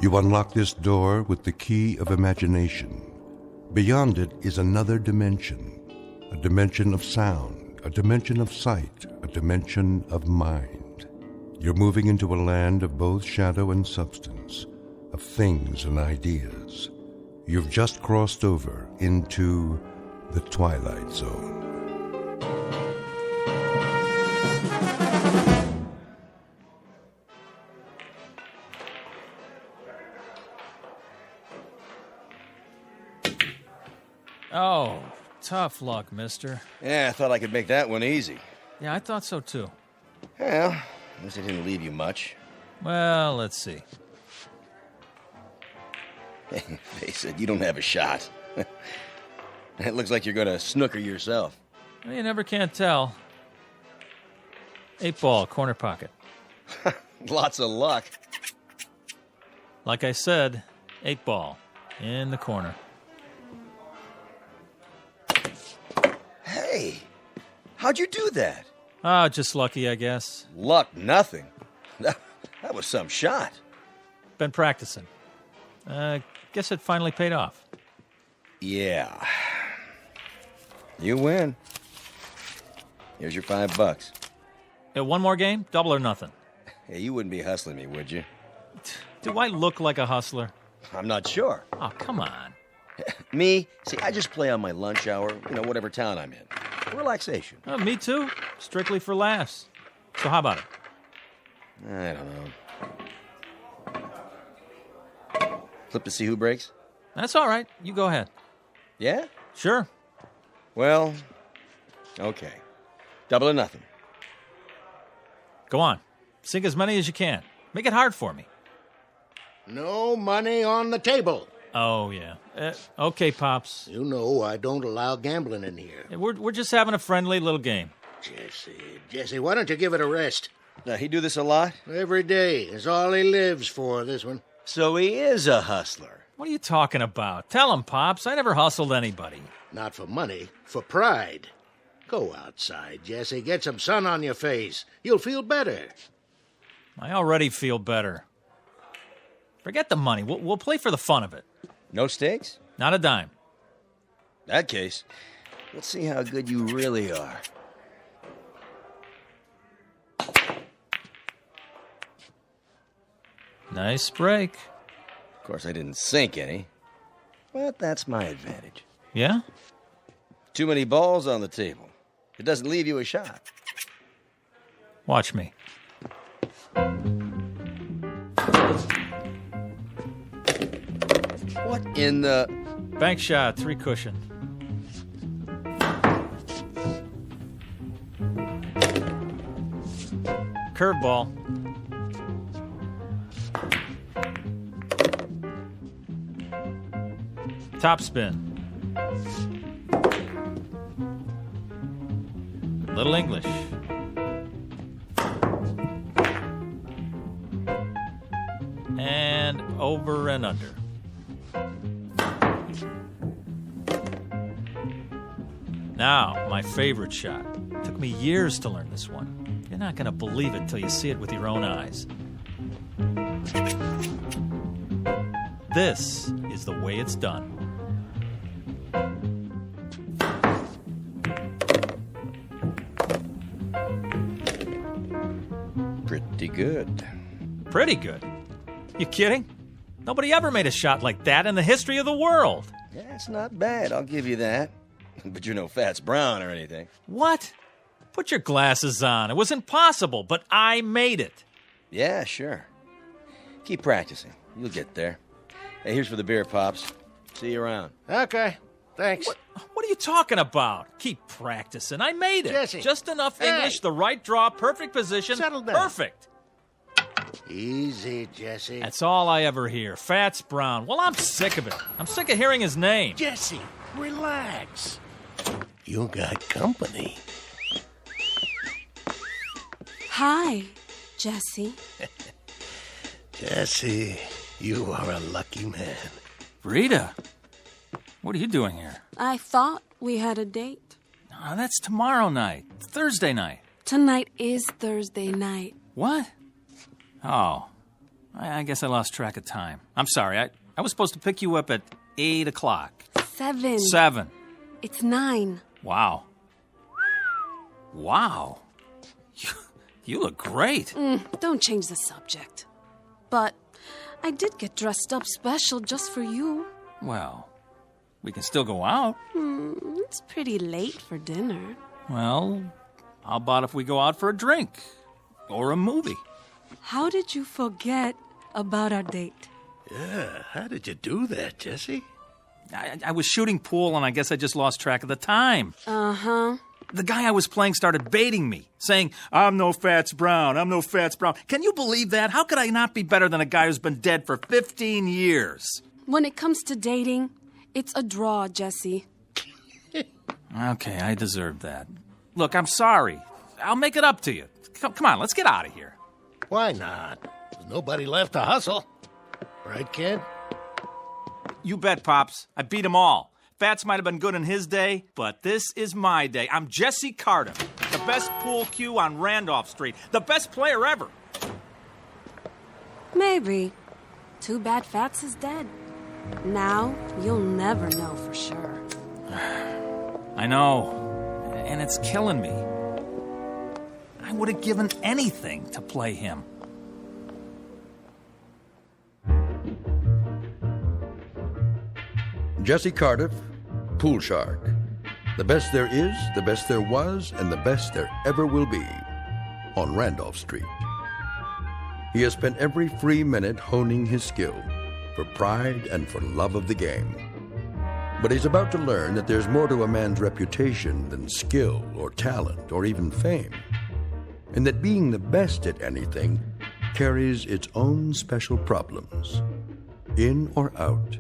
You unlock this door with the key of imagination. Beyond it is another dimension, a dimension of sound, a dimension of sight, a dimension of mind. You're moving into a land of both shadow and substance, of things and ideas. You've just crossed over into the Twilight Zone. Oh, tough luck, mister. Yeah, I thought I could make that one easy. Yeah, I thought so too. Well, at least it didn't leave you much. Well, let's see. Face it, you don't have a shot. It looks like you're gonna snooker yourself. Well, you never can tell. 8-ball, corner pocket. Lots of luck. Like I said, 8-ball, in the corner. Hey, how'd you do that? Oh, just lucky, I guess. Luck, nothing. That was some shot. Been practicing. Guess it finally paid off. Yeah. You win. Here's your $5. One more game? Double or nothing? Hey, you wouldn't be hustling me, would you? Do I look like a hustler? I'm not sure. Oh, come on. Me? See, I just play on my lunch hour, whatever town I'm in. Relaxation. Me too. Strictly for laughs. So how about it? I don't know. Flip to see who breaks? That's all right. You go ahead. Yeah? Sure. Well, okay. Double or nothing. Go on. Sink as many as you can. Make it hard for me. No money on the table. Oh, yeah. Okay, Pops. You know I don't allow gambling in here. We're just having a friendly little game. Jesse, why don't you give it a rest? He do this a lot? Every day is all he lives for, this one. So he is a hustler. What are you talking about? Tell him, Pops. I never hustled anybody. Not for money, for pride. Go outside, Jesse. Get some sun on your face. You'll feel better. I already feel better. Forget the money. We'll play for the fun of it. No stakes? Not a dime. That case, let's see how good you really are. Nice break. Of course, I didn't sink any, but that's my advantage. Yeah? Too many balls on the table. It doesn't leave you a shot. Watch me. What in the... Bank shot, 3 cushion. Curveball. Top spin. Little English. And over and under. Now, my favorite shot. Took me years to learn this one. You're not going to believe it till you see it with your own eyes. This is the way it's done. Pretty good. Pretty good. You kidding? Nobody ever made a shot like that in the history of the world. Yeah, it's not bad, I'll give you that. But you're no Fats Brown or anything. What? Put your glasses on. It was impossible, but I made it. Yeah, sure. Keep practicing. You'll get there. Hey, here's for the beer, Pops. See you around. Okay, thanks. What are you talking about? Keep practicing. I made it. Jesse. Just enough Hey. English, the right draw, perfect position. Settle down. Perfect. Easy, Jesse. That's all I ever hear. Fats Brown. Well, I'm sick of it. I'm sick of hearing his name. Jesse, relax. You got company. Hi, Jesse. Jesse, you are a lucky man. Rita, what are you doing here? I thought we had a date. Oh, that's tomorrow night. Thursday night. Tonight is Thursday night. What? Oh. I guess I lost track of time. I'm sorry. I was supposed to pick you up at 8 o'clock. 7. 7. It's 9. Wow. Wow. You look great. Don't change the subject. But I did get dressed up special just for you. Well, we can still go out. It's pretty late for dinner. Well, how about if we go out for a drink? Or a movie? How did you forget about our date? Yeah, how did you do that, Jesse? I was shooting pool, and I guess I just lost track of the time. Uh-huh. The guy I was playing started baiting me, saying, I'm no Fats Brown, I'm no Fats Brown. Can you believe that? How could I not be better than a guy who's been dead for 15 years? When it comes to dating, it's a draw, Jesse. Okay, I deserve that. Look, I'm sorry. I'll make it up to you. Come on, let's get out of here. Why not? There's nobody left to hustle. Right, kid? You bet, Pops. I beat them all. Fats might have been good in his day, but this is my day. I'm Jesse Cardiff, the best pool cue on Randolph Street, the best player ever. Maybe. Too bad Fats is dead. Now, you'll never know for sure. I know, and it's killing me. I would have given anything to play him. Jesse Cardiff, Pool Shark. The best there is, the best there was, and the best there ever will be on Randolph Street. He has spent every free minute honing his skill for pride and for love of the game. But he's about to learn that there's more to a man's reputation than skill or talent or even fame, and that being the best at anything carries its own special problems, in or out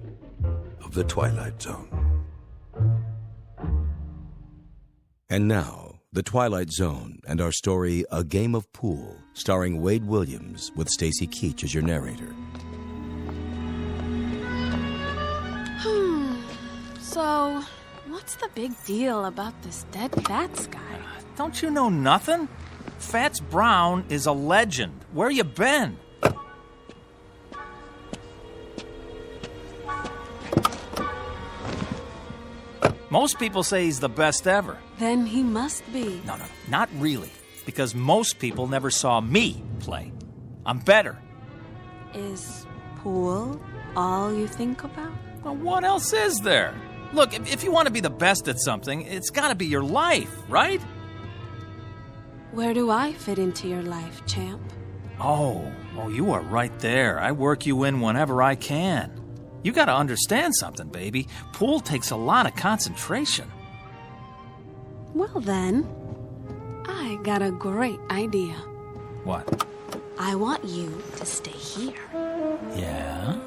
of the Twilight Zone. And now, The Twilight Zone and our story, A Game of Pool, starring Wade Williams with Stacy Keach as your narrator. So, what's the big deal about this dead Fats guy? Don't you know nothing? Fats Brown is a legend. Where you been? Most people say he's the best ever. Then he must be. No, not really. Because most people never saw me play. I'm better. Is pool all you think about? Well, what else is there? Look, if you want to be the best at something, it's got to be your life, right? Where do I fit into your life, champ? Oh, you are right there. I work you in whenever I can. You got to understand something, baby. Pool takes a lot of concentration. Well then, I got a great idea. What? I want you to stay here. Yeah?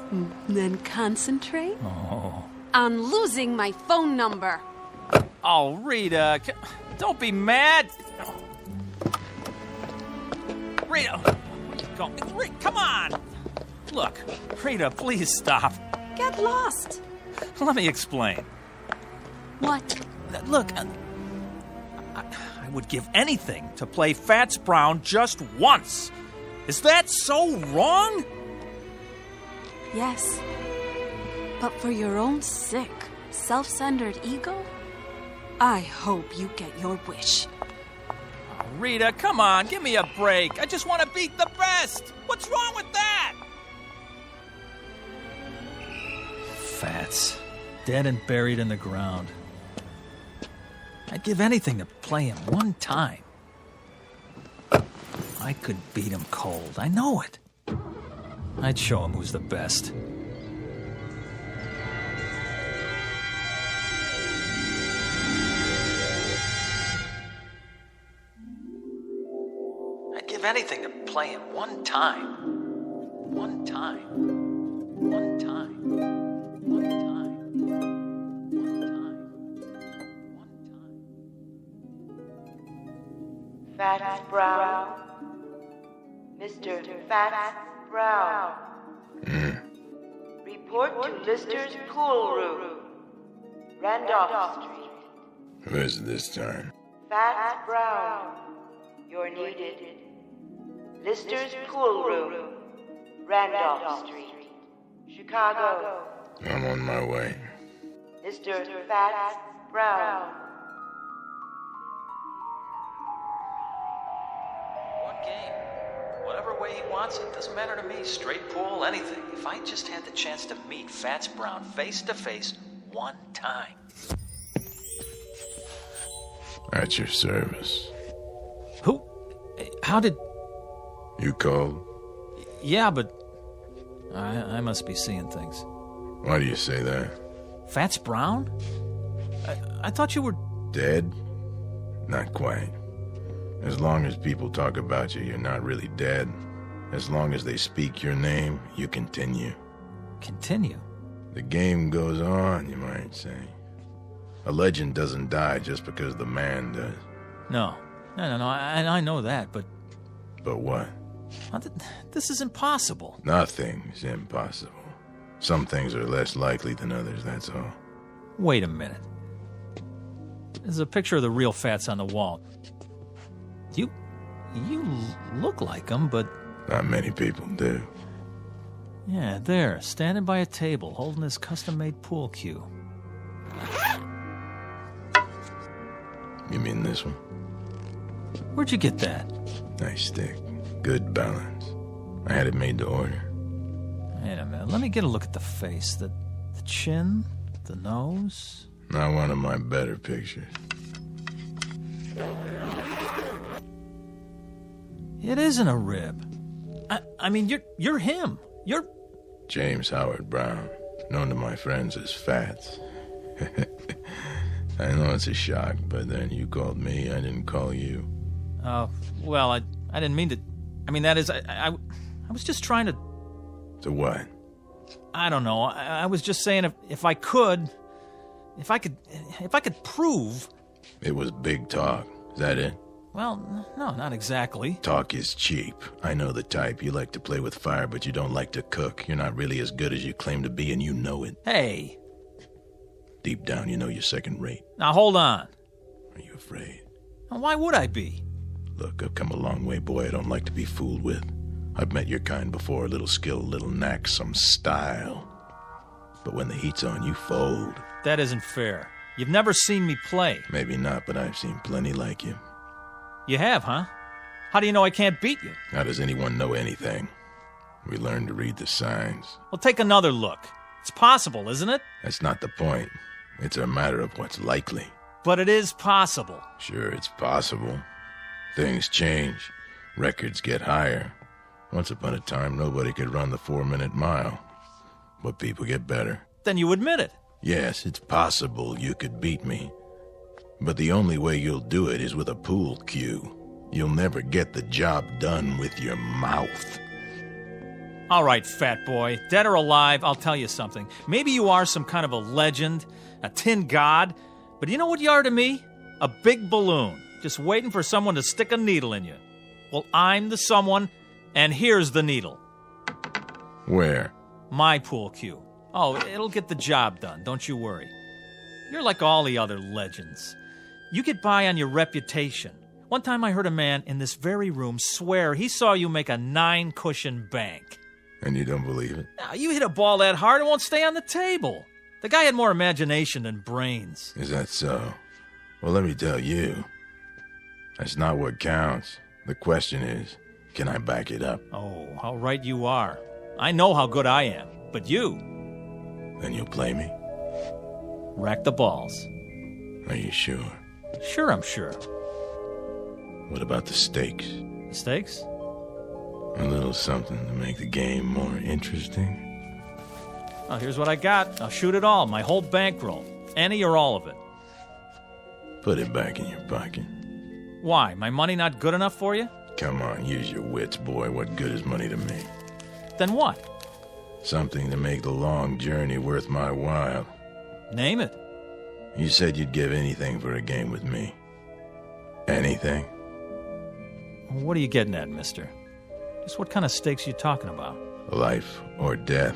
Then concentrate Oh. on losing my phone number. Oh, Rita, don't be mad. Rita, where you going? Rita, come on. Look, Rita, please stop. Get lost. Let me explain. What? Look, I would give anything to play Fats Brown just once. Is that so wrong? Yes. But for your own sick, self-centered ego, I hope you get your wish. Oh, Rita, come on, give me a break. I just want to beat the best. What's wrong with that? Fats, dead and buried in the ground. I'd give anything to play him one time. I could beat him cold. I know it. I'd show him who's the best. I'd give anything to play him one time. One time. One time. One time. One time. One time. Fats Brown. Mr. Fats Brown. Report to Lister's pool room. Randolph Street. Who is it this time? Fats Brown. You're needed. Lister's pool room. Randolph Street, Chicago. I'm on my way. Mr. Fats Brown. What game? Whatever way he wants it, doesn't matter to me. Straight pool, anything. If I just had the chance to meet Fats Brown face to face one time. At your service. Who? How did... You called? Yeah, but... I must be seeing things. Why do you say that? Fats Brown? I thought you were... Dead? Not quite. As long as people talk about you, you're not really dead. As long as they speak your name, you continue. Continue? The game goes on, you might say. A legend doesn't die just because the man does. No, I know that, but... But what? This is impossible. Nothing's impossible. Some things are less likely than others, that's all. Wait a minute. There's a picture of the real Fats on the wall. You look like him, but... Not many people do. Yeah, there, standing by a table, holding his custom-made pool cue. You mean this one? Where'd you get that? Nice stick. Good balance. I had it made to order. Wait a minute, let me get a look at the face. The chin, the nose... Not one of my better pictures. It isn't a rib. I mean, you're him. You're... James Howard Brown, known to my friends as Fats. I know it's a shock, but then you called me, I didn't call you. Oh, well, I didn't mean to... I mean, that is, I was just trying to... To what? I don't know. I was just saying if I could prove... It was big talk. Is that it? Well, no, not exactly. Talk is cheap. I know the type. You like to play with fire, but you don't like to cook. You're not really as good as you claim to be, and you know it. Hey. Deep down, you know you're second rate. Now, hold on. Are you afraid? Now, why would I be? Look, I've come a long way, boy. I don't like to be fooled with. I've met your kind before. A little skill, a little knack, some style. But when the heat's on, you fold. That isn't fair. You've never seen me play. Maybe not, but I've seen plenty like you. You have, huh? How do you know I can't beat you? How does anyone know anything? We learn to read the signs. Well, take another look. It's possible, isn't it? That's not the point. It's a matter of what's likely. But it is possible. Sure, it's possible. Things change. Records get higher. Once upon a time, nobody could run the 4-minute mile. But people get better. Then you admit it. Yes, it's possible you could beat me. But the only way you'll do it is with a pool cue. You'll never get the job done with your mouth. All right, fat boy. Dead or alive, I'll tell you something. Maybe you are some kind of a legend, a tin god, but you know what you are to me? A big balloon, just waiting for someone to stick a needle in you. Well, I'm the someone, and here's the needle. Where? My pool cue. Oh, it'll get the job done, don't you worry. You're like all the other legends. You get by on your reputation. One time I heard a man in this very room swear he saw you make a 9-cushion bank. And you don't believe it? Now, you hit a ball that hard, it won't stay on the table. The guy had more imagination than brains. Is that so? Well, let me tell you. That's not what counts. The question is, can I back it up? Oh, how right you are. I know how good I am, but you... Then you'll play me? Rack the balls. Are you sure? Sure, I'm sure. What about the stakes? Stakes? A little something to make the game more interesting. Oh, here's what I got. I'll shoot it all, my whole bankroll. Any or all of it. Put it back in your pocket. Why? My money not good enough for you? Come on, use your wits, boy. What good is money to me? Then what? Something to make the long journey worth my while. Name it. You said you'd give anything for a game with me. Anything? What are you getting at, mister? Just what kind of stakes you talking about? Life or death.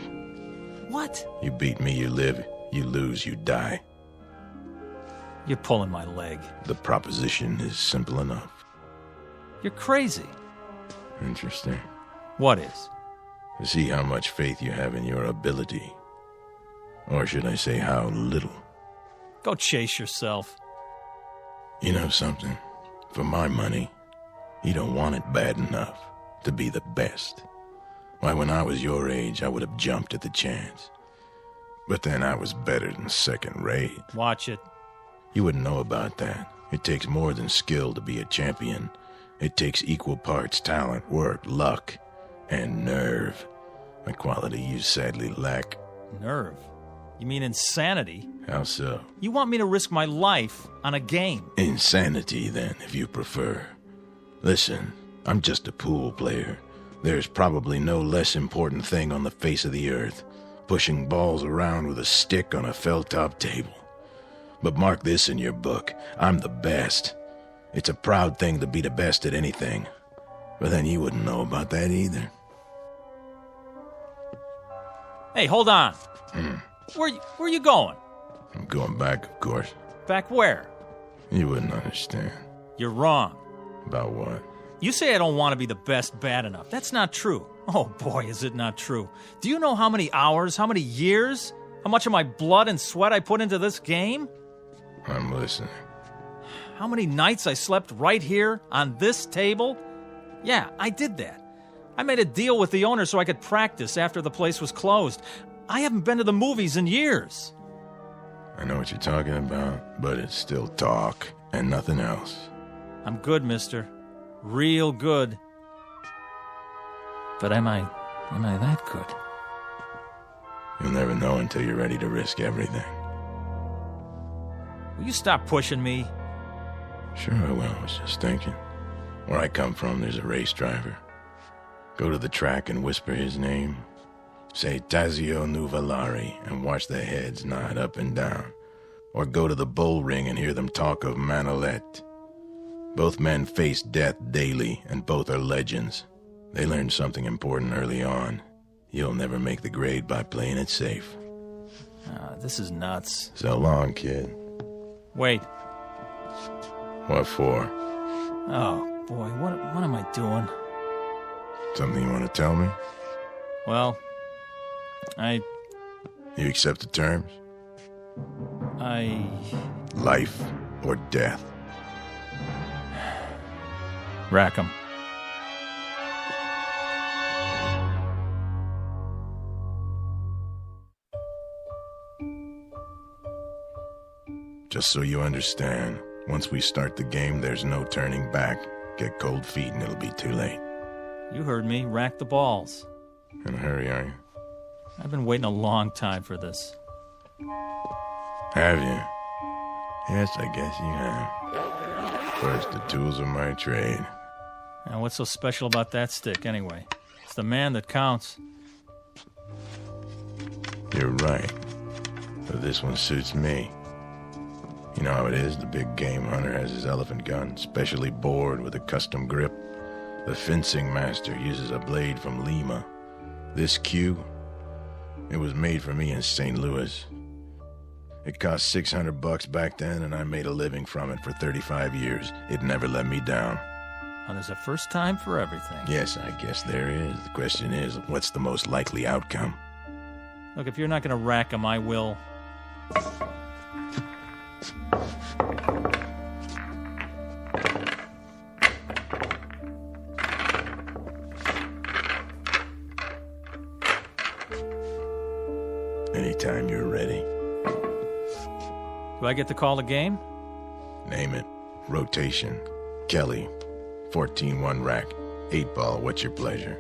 What? You beat me, you live. You lose, you die. You're pulling my leg. The proposition is simple enough. You're crazy. Interesting. What is? To see how much faith you have in your ability. Or should I say how little? Go chase yourself. You know something? For my money, you don't want it bad enough to be the best. Why, when I was your age, I would have jumped at the chance. But then I was better than second rate. Watch it. You wouldn't know about that. It takes more than skill to be a champion. It takes equal parts talent, work, luck, and nerve. A quality you sadly lack. Nerve? You mean insanity? How so? You want me to risk my life on a game? Insanity, then, if you prefer. Listen, I'm just a pool player. There's probably no less important thing on the face of the earth. Pushing balls around with a stick on a felt-top table. But mark this in your book. I'm the best. It's a proud thing to be the best at anything. But then you wouldn't know about that either. Hey, hold on. Where you going? I'm going back, of course. Back where? You wouldn't understand. You're wrong. About what? You say I don't want to be the best bad enough. That's not true. Oh boy, is it not true. Do you know how many hours, how many years, how much of my blood and sweat I put into this game? I'm listening. How many nights I slept right here on this table? Yeah, I did that. I made a deal with the owner so I could practice after the place was closed. I haven't been to the movies in years. I know what you're talking about, but it's still talk and nothing else. I'm good, mister. Real good. But am I that good? You'll never know until you're ready to risk everything. Will you stop pushing me? Sure I will. I was just thinking. Where I come from, there's a race driver. Go to the track and whisper his name. Say Tazio Nuvolari and watch their heads nod up and down. Or go to the bull ring and hear them talk of Manolete. Both men face death daily, and both are legends. They learned something important early on. You'll never make the grade by playing it safe. This is nuts. So long, kid. Wait. What for? Oh, boy, what am I doing? Something you want to tell me? Well, You accept the terms? Life or death? Rack 'em. Just so you understand, once we start the game, there's no turning back. Get cold feet and it'll be too late. You heard me. Rack the balls. In a hurry, are you? I've been waiting a long time for this. Have you? Yes, I guess you have. First, the tools of my trade. Now, what's so special about that stick, anyway? It's the man that counts. You're right. But this one suits me. You know how it is, the big game hunter has his elephant gun, specially bored with a custom grip. The fencing master uses a blade from Lima. This cue, it was made for me in St. Louis. It cost $600 back then, and I made a living from it for 35 years. It never let me down. Well, there's a first time for everything. Yes, I guess there is. The question is, what's the most likely outcome? Look, if you're not going to rack 'em, I will. Anytime you're ready. Do I get to call the game? Name it. Rotation. Kelly. 14-1 rack. 8-ball. What's your pleasure?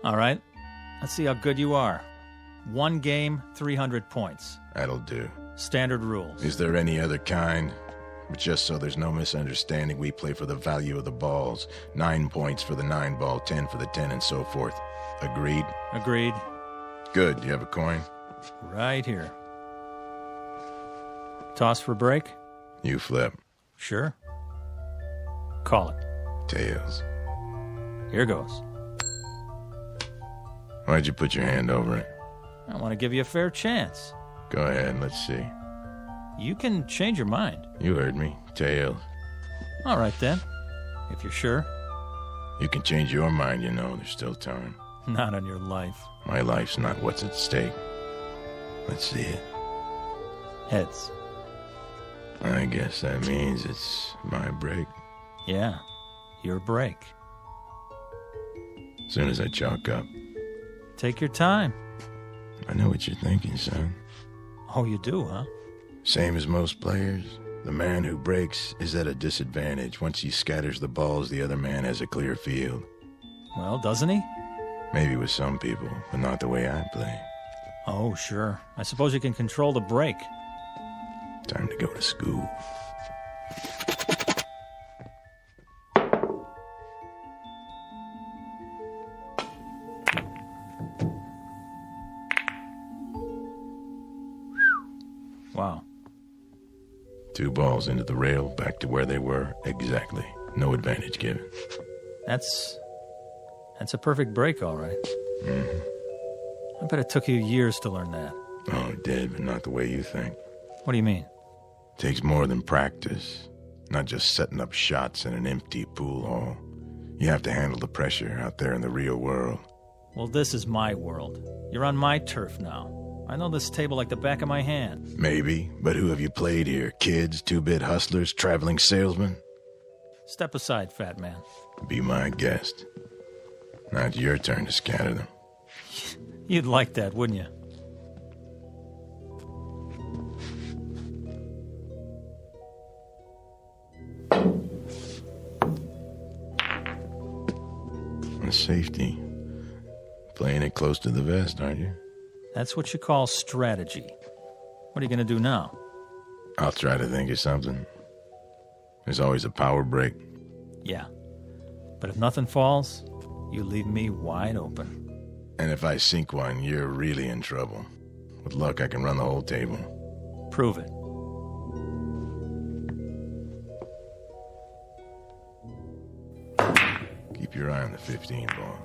All right. Let's see how good you are. 1 game, 300 points. That'll do. Standard rules. Is there any other kind? But just so there's no misunderstanding, we play for the value of the balls. 9 points for the 9-ball, 10 for the 10, and so forth. Agreed? Agreed. Good. Do you have a coin? Right here. Toss for break? You flip. Sure. Call it. Tails. Here goes. Why'd you put your hand over it? I want to give you a fair chance. Go ahead, let's see. You can change your mind. You heard me. Tails. All right, then. If you're sure. You can change your mind, you know. There's still time. Not on your life. My life's not what's at stake. Let's see it. Heads. I guess that means it's my break. Yeah, your break. Soon as I chalk up. Take your time. I know what you're thinking, son. Oh, you do, huh? Same as most players. The man who breaks is at a disadvantage. Once he scatters the balls, the other man has a clear field. Well, doesn't he? Maybe with some people, but not the way I play. Oh, sure. I suppose you can control the break. Time to go to school. Wow. 2 balls into the rail, back to where they were. Exactly. No advantage given. That's a perfect break, all right. Mm-hmm. I bet it took you years to learn that. Oh, it did, but not the way you think. What do you mean? Takes more than practice. Not just setting up shots in an empty pool hall. You have to handle the pressure out there in the real world. Well, this is my world. You're on my turf now. I know this table like the back of my hand. Maybe, but who have you played here? Kids, 2-bit hustlers, traveling salesmen? Step aside, fat man. Be my guest. Now it's your turn to scatter them. You'd like that, wouldn't you? And safety. Playing it close to the vest, aren't you? That's what you call strategy. What are you going to do now? I'll try to think of something. There's always a power break. Yeah. But if nothing falls, you leave me wide open. And if I sink one, you're really in trouble. With luck, I can run the whole table. Prove it. Keep your eye on the 15 ball.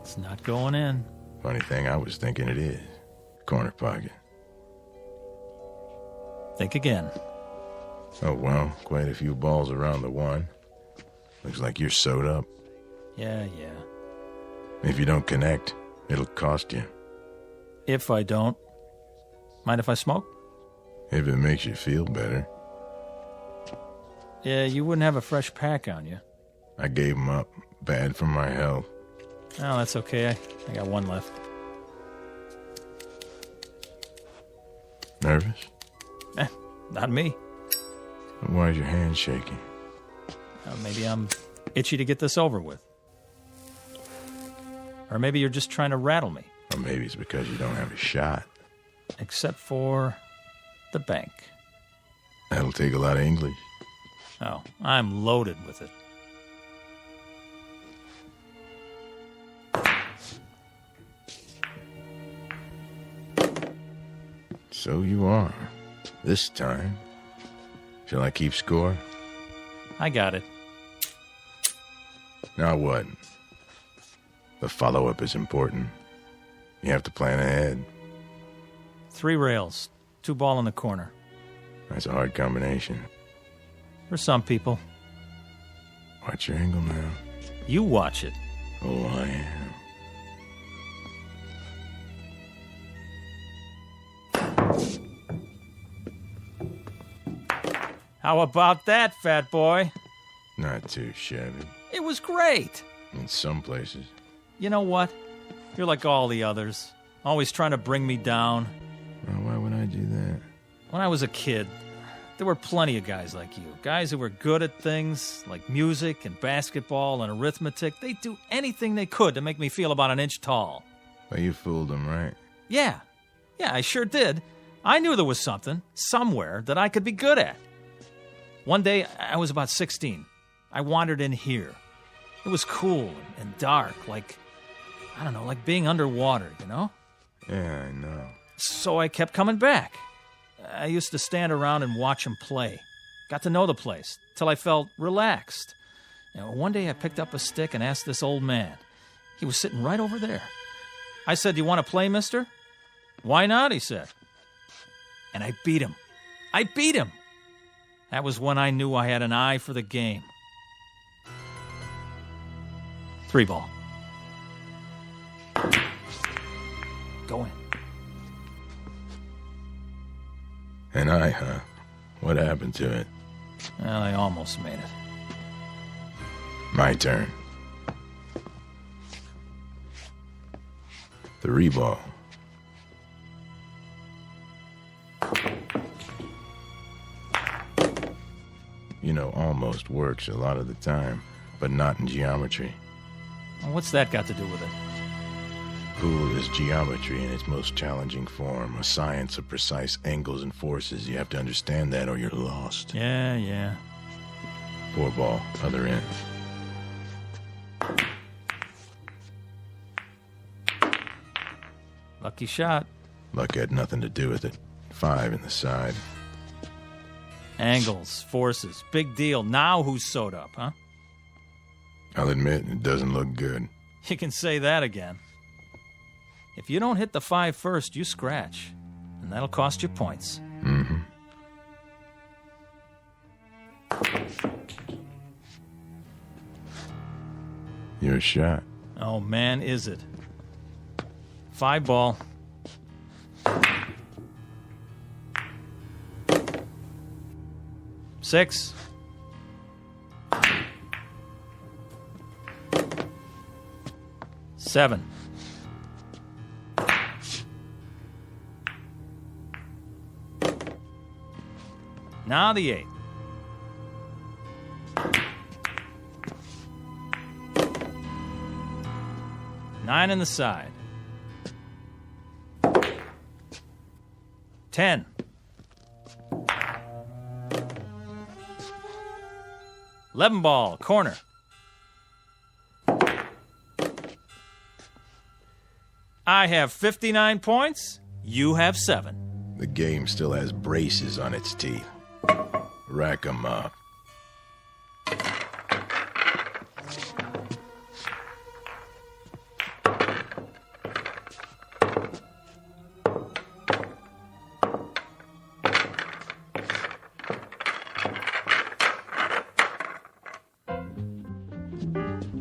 It's not going in. Funny thing, I was thinking it is. Corner pocket. Think again. Oh, well, quite a few balls around the 1. Looks like you're sewed up. Yeah. If you don't connect, it'll cost you. If I don't. Mind if I smoke? If it makes you feel better. Yeah, you wouldn't have a fresh pack on you. I gave 'em up. Bad for my health. Oh, that's okay. I got 1 left. Nervous? Not me. Why is your hand shaking? Maybe I'm itchy to get this over with. Or maybe you're just trying to rattle me. Or maybe it's because you don't have a shot. Except for the bank. That'll take a lot of English. Oh, I'm loaded with it. So you are. This time. Shall I keep score? I got it. Now what? The follow-up is important. You have to plan ahead. 3 rails, 2 ball in the corner. That's a hard combination. For some people. Watch your angle now. You watch it. Oh, I am. How about that, fat boy? Not too shabby. It was great. In some places. You know what? You're like all the others. Always trying to bring me down. Well, why would I do that? When I was a kid, there were plenty of guys like you. Guys who were good at things like music and basketball and arithmetic. They'd do anything they could to make me feel about an inch tall. Well, you fooled them, right? Yeah, I sure did. I knew there was something, somewhere, that I could be good at. One day, I was about 16. I wandered in here. It was cool and dark, like being underwater, you know? Yeah, I know. So I kept coming back. I used to stand around and watch them play. Got to know the place, till I felt relaxed. One day I picked up a stick and asked this old man. He was sitting right over there. I said, "Do you want to play, mister?" "Why not?" he said. And I beat him. That was when I knew I had an eye for the game. 3 ball. Go in. An eye, huh? What happened to it? Well, I almost made it. My turn. 3 ball. You know, almost works a lot of the time, but not in geometry. Well, what's that got to do with it? Pool is geometry in its most challenging form, a science of precise angles and forces. You have to understand that or you're lost. Yeah. 4 ball, other end. Lucky shot. Luck had nothing to do with it. 5 in the side. Angles, forces, big deal. Now who's sewed up, huh? I'll admit, it doesn't look good. You can say that again. If you don't hit the 5 first, you scratch. And that'll cost you points. Mm-hmm. Your shot. Oh, man, is it. 5 ball. Six. Seven. Now the 8. Nine in the side. 10. Eleven ball, corner. I have 59 points. You have 7. The game still has braces on its teeth. Rack 'em up.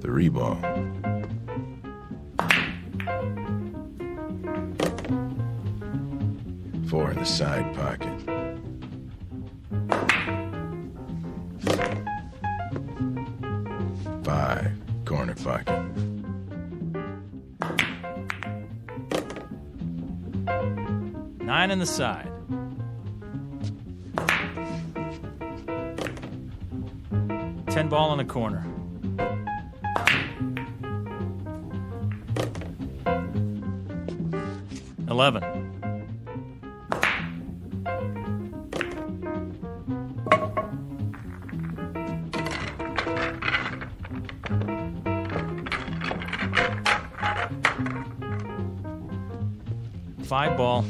Three ball. Four in the side pocket. Five, corner pocket. Nine in the side. Ten ball in the corner. $11. Five ball.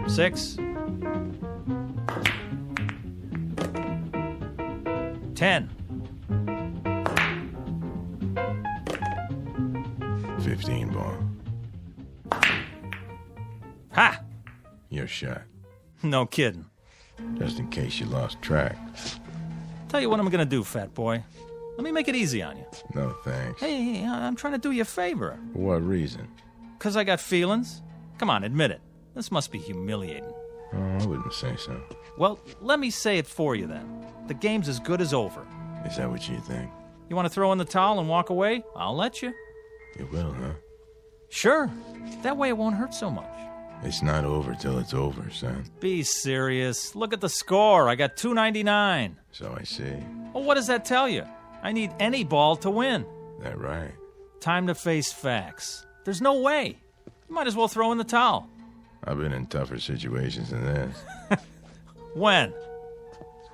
6. 10. 15 ball. Ha! Your shot. No kidding. Just in case you lost track. Tell you what I'm gonna do, fat boy. Let me make it easy on you. No thanks. Hey, I'm trying to do you a favor. For what reason? 'Cause I got feelings? Come on, admit it. This must be humiliating. Oh, I wouldn't say so. Well, let me say it for you then. The game's as good as over. Is that what you think? You want to throw in the towel and walk away? I'll let you. You will, huh? Sure. That way it won't hurt so much. It's not over till it's over, son. Be serious. Look at the score. I got 299. So I see. Well, what does that tell you? I need any ball to win. That right? Time to face facts. There's no way. You might as well throw in the towel. I've been in tougher situations than this. When?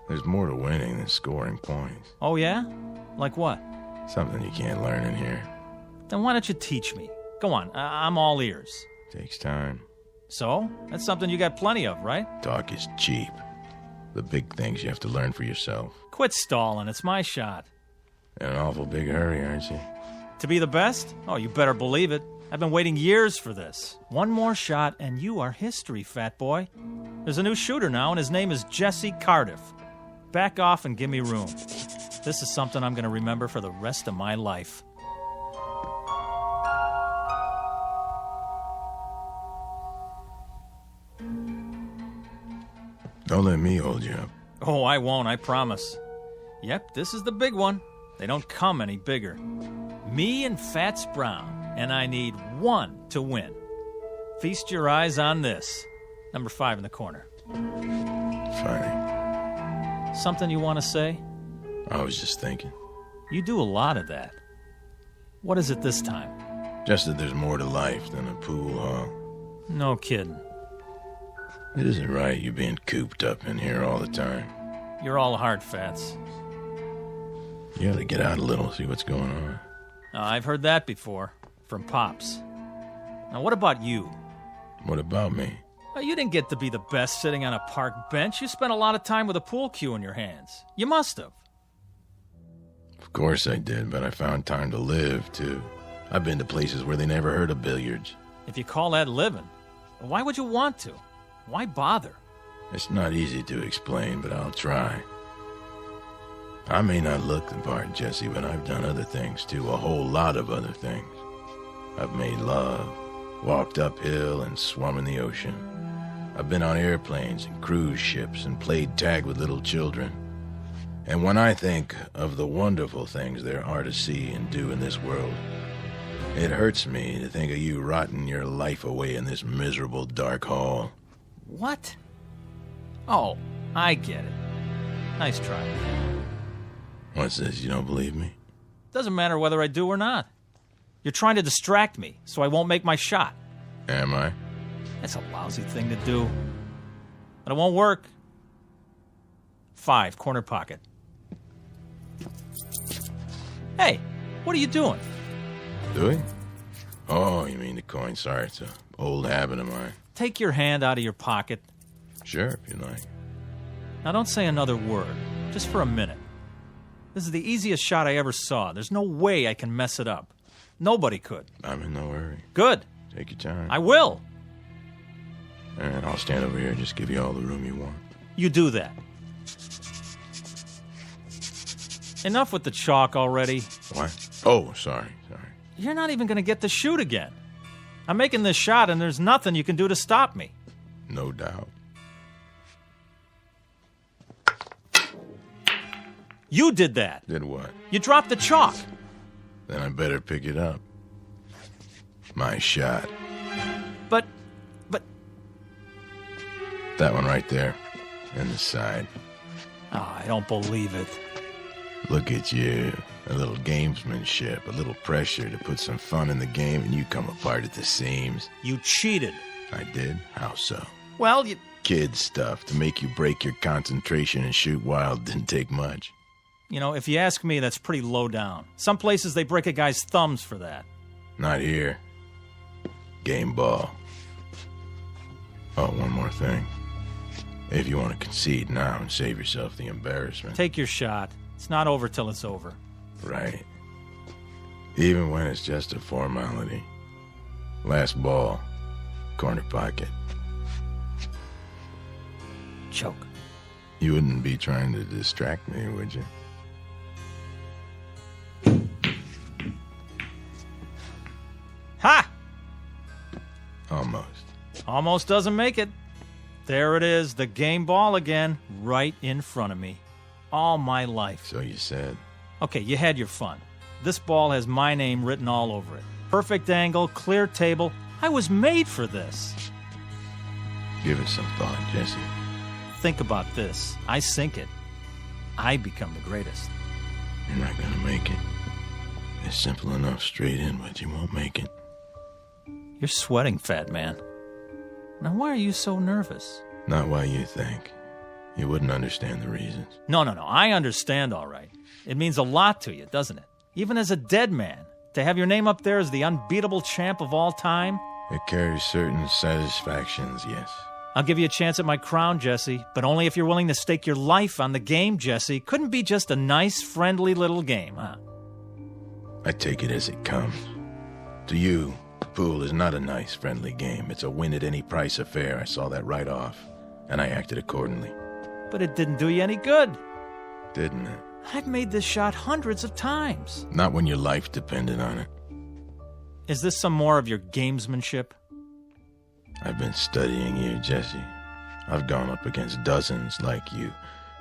There's more to winning than scoring points. Oh, yeah? Like what? Something you can't learn in here. Then why don't you teach me? Go on, I'm all ears. Takes time. So? That's something you got plenty of, right? Talk is cheap. The big things you have to learn for yourself. Quit stalling. It's my shot. In an awful big hurry, aren't you? To be the best? Oh, you better believe it. I've been waiting years for this. One more shot, and you are history, fat boy. There's a new shooter now, and his name is Jesse Cardiff. Back off and give me room. This is something I'm going to remember for the rest of my life. Don't let me hold you up. Oh, I won't, I promise. Yep, this is the big one. They don't come any bigger. Me and Fats Brown, and I need one to win. Feast your eyes on this. Number 5 in the corner. Funny. Something you want to say? I was just thinking. You do a lot of that. What is it this time? Just that there's more to life than a pool hall. No kidding. It isn't right you being cooped up in here all the time. You're all heart, Fats. You gotta get out a little, see what's going on. I've heard that before. From Pops. Now, what about you? What about me? Well, you didn't get to be the best sitting on a park bench. You spent a lot of time with a pool cue in your hands. You must have. Of course I did, but I found time to live, too. I've been to places where they never heard of billiards. If you call that living, why would you want to? Why bother? It's not easy to explain, but I'll try. I may not look the part, Jesse, but I've done other things, too. A whole lot of other things. I've made love, walked uphill, and swum in the ocean. I've been on airplanes and cruise ships and played tag with little children. And when I think of the wonderful things there are to see and do in this world, it hurts me to think of you rotting your life away in this miserable dark hall. What? Oh, I get it. Nice try. What's this, you don't believe me? Doesn't matter whether I do or not. You're trying to distract me, so I won't make my shot. Am I? That's a lousy thing to do. But it won't work. 5, corner pocket. Hey, what are you doing? Doing? Oh, you mean the coin. Sorry, it's an old habit of mine. Take your hand out of your pocket. Sure, if you like. Now don't say another word, just for a minute. This is the easiest shot I ever saw. There's no way I can mess it up. Nobody could. I'm in no hurry. Good. Take your time. I will. And I'll stand over here and just give you all the room you want. You do that. Enough with the chalk already. What? Oh, sorry. You're not even going to get to shoot again. I'm making this shot and there's nothing you can do to stop me. No doubt. You did that. Did what? You dropped the chalk. Then I better pick it up. My shot. But... That one right there. In the side. Oh, I don't believe it. Look at you. A little gamesmanship, a little pressure to put some fun in the game, and you come apart at the seams. You cheated. I did? How so? Well, you... Kid stuff to make you break your concentration and shoot wild didn't take much. You know, if you ask me, that's pretty low down. Some places they break a guy's thumbs for that. Not here. Game ball. Oh, one more thing. If you want to concede now and save yourself the embarrassment. Take your shot. It's not over till it's over. Right. Even when it's just a formality. Last ball. Corner pocket. Choke. You wouldn't be trying to distract me, would you? Ha! Almost. Almost doesn't make it. There it is, the game ball again, right in front of me. All my life. So you said. Okay, you had your fun. This ball has my name written all over it. Perfect angle, clear table. I was made for this. Give it some thought, Jesse. Think about this. I sink it. I become the greatest. You're not gonna make it. It's simple enough straight in, but you won't make it. You're sweating, fat man. Now, why are you so nervous? Not why you think. You wouldn't understand the reasons. No. I understand, all right. It means a lot to you, doesn't it? Even as a dead man, to have your name up there as the unbeatable champ of all time? It carries certain satisfactions, yes. I'll give you a chance at my crown, Jesse, but only if you're willing to stake your life on the game, Jesse. Couldn't be just a nice, friendly little game, huh? I take it as it comes. To you, pool is not a nice, friendly game. It's a win-at-any-price affair. I saw that right off, and I acted accordingly. But it didn't do you any good. Didn't it? I've made this shot hundreds of times. Not when your life depended on it. Is this some more of your gamesmanship? I've been studying you, Jesse. I've gone up against dozens like you.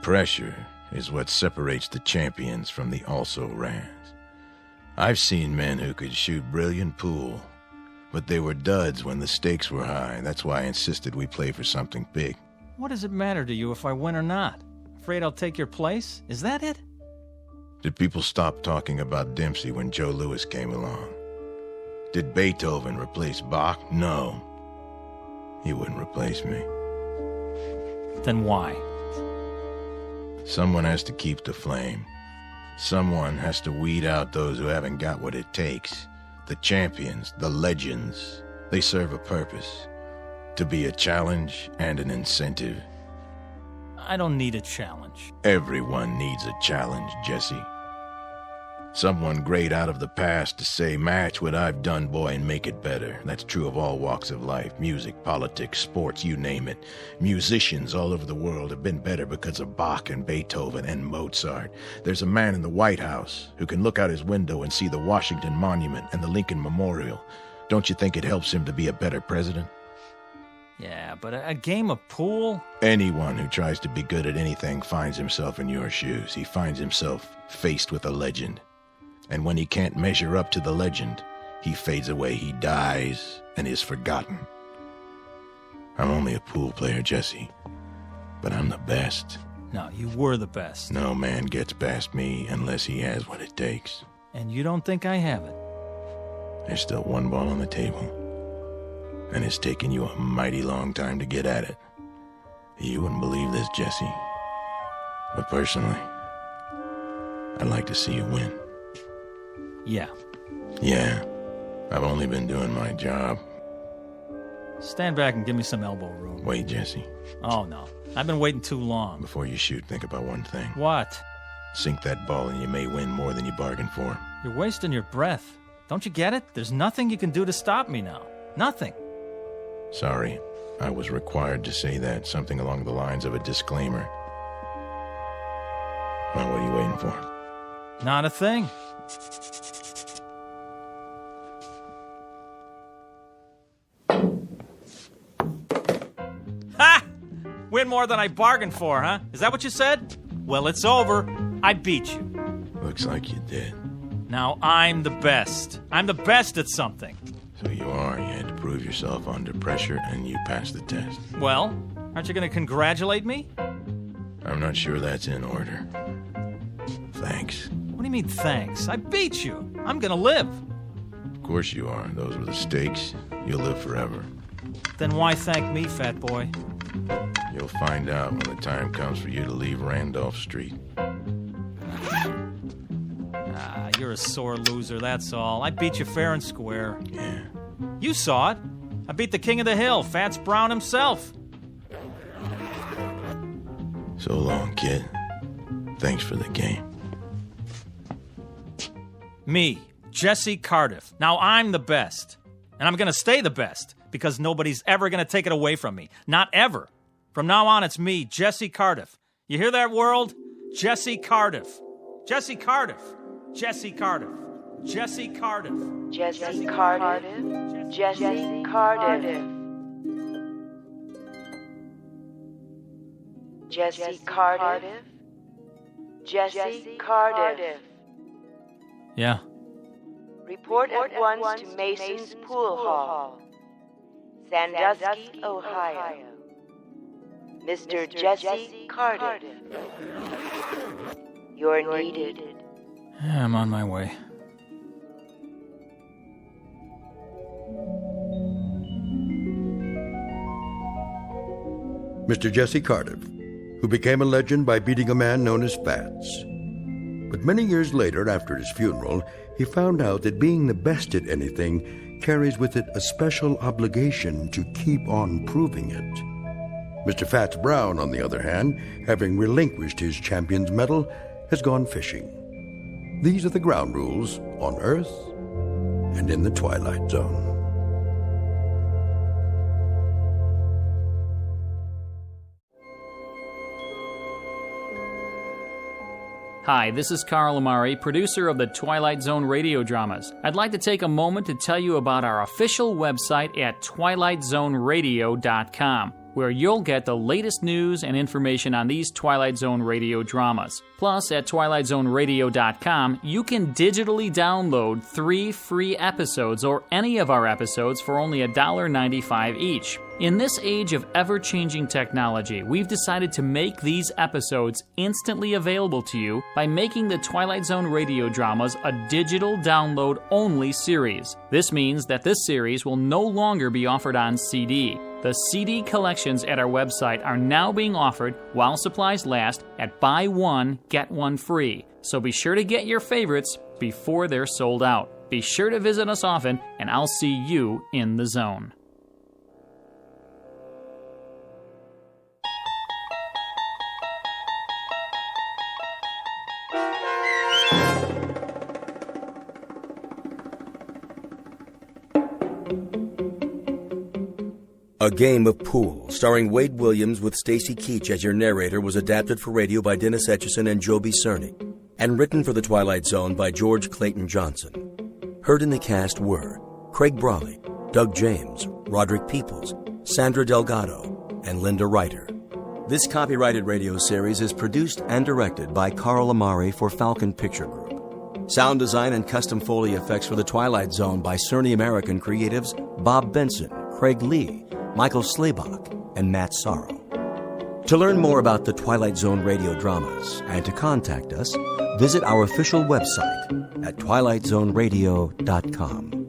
Pressure is what separates the champions from the also-rans. I've seen men who could shoot brilliant pool, but they were duds when the stakes were high. That's why I insisted we play for something big. What does it matter to you if I win or not? Afraid I'll take your place? Is that it? Did people stop talking about Dempsey when Joe Louis came along? Did Beethoven replace Bach? No. He wouldn't replace me. Then why? Someone has to keep the flame. Someone has to weed out those who haven't got what it takes. The champions, the legends, they serve a purpose. To be a challenge and an incentive. I don't need a challenge. Everyone needs a challenge, Jesse. Someone great out of the past to say, match what I've done, boy, and make it better. That's true of all walks of life. Music, politics, sports, you name it. Musicians all over the world have been better because of Bach and Beethoven and Mozart. There's a man in the White House who can look out his window and see the Washington Monument and the Lincoln Memorial. Don't you think it helps him to be a better president? Yeah, but a game of pool? Anyone who tries to be good at anything finds himself in your shoes. He finds himself faced with a legend. And when he can't measure up to the legend, he fades away, he dies, and is forgotten. I'm only a pool player, Jesse, but I'm the best. No, you were the best. No man gets past me unless he has what it takes. And you don't think I have it? There's still one ball on the table, and it's taken you a mighty long time to get at it. You wouldn't believe this, Jesse, but personally, I'd like to see you win. Yeah. Yeah, I've only been doing my job. Stand back and give me some elbow room. Wait, Jesse. Oh, no. I've been waiting too long. Before you shoot, think about one thing. What? Sink that ball and you may win more than you bargained for. You're wasting your breath. Don't you get it? There's nothing you can do to stop me now. Nothing. Sorry, I was required to say that. Something along the lines of a disclaimer. Well, what are you waiting for? Not a thing. Ha! Win more than I bargained for, huh? Is that what you said? Well, it's over. I beat you. Looks like you did. Now I'm the best. I'm the best at something. So you are. You had to prove yourself under pressure, and you passed the test. Well, aren't you going to congratulate me? I'm not sure that's in order. Thanks. What do you mean, thanks? I beat you. I'm going to live. Of course you are. Those were the stakes. You'll live forever. Then why thank me, fat boy? You'll find out when the time comes for you to leave Randolph Street. You're a sore loser, that's all. I beat you fair and square. Yeah. You saw it. I beat the king of the hill, Fats Brown himself. So long, kid. Thanks for the game. Me, Jesse Cardiff. Now I'm the best. And I'm going to stay the best because nobody's ever going to take it away from me. Not ever. From now on, it's me, Jesse Cardiff. You hear that, world? Jesse Cardiff. Jesse Cardiff. Jesse Cardiff. Jesse Cardiff. Jesse Cardiff. Jesse Cardiff. Jesse Cardiff. Jesse Cardiff. Yeah. Report at once to Mason's Pool Hall, Sandusky, Ohio. Mr. Jesse Cardiff. You're needed. I'm on my way. Mr. Jesse Cardiff, who became a legend by beating a man known as Fats. But many years later, after his funeral, he found out that being the best at anything carries with it a special obligation to keep on proving it. Mr. Fats Brown, on the other hand, having relinquished his champion's medal, has gone fishing. These are the ground rules on Earth and in the Twilight Zone. Hi, this is Carl Amari, producer of the Twilight Zone radio dramas. I'd like to take a moment to tell you about our official website at twilightzoneradio.com. where you'll get the latest news and information on these Twilight Zone radio dramas. Plus, at twilightzoneradio.com, you can digitally download 3 free episodes or any of our episodes for only $1.95 each. In this age of ever-changing technology, we've decided to make these episodes instantly available to you by making the Twilight Zone radio dramas a digital download-only series. This means that this series will no longer be offered on CD. The CD collections at our website are now being offered while supplies last at buy one, get one free. So be sure to get your favorites before they're sold out. Be sure to visit us often, and I'll see you in the zone. A Game of Pool, starring Wade Williams with Stacy Keach as your narrator, was adapted for radio by Dennis Etchison and Joby Cerny, and written for The Twilight Zone by George Clayton Johnson. Heard in the cast were Craig Brawley, Doug James, Roderick Peoples, Sandra Delgado, and Linda Reiter. This copyrighted radio series is produced and directed by Carl Amari for Falcon Picture Group. Sound design and custom Foley effects for The Twilight Zone by Cerny American creatives Bob Benson, Craig Lee, Michael Slaybach, and Matt Sorrow. To learn more about the Twilight Zone radio dramas and to contact us, visit our official website at twilightzoneradio.com.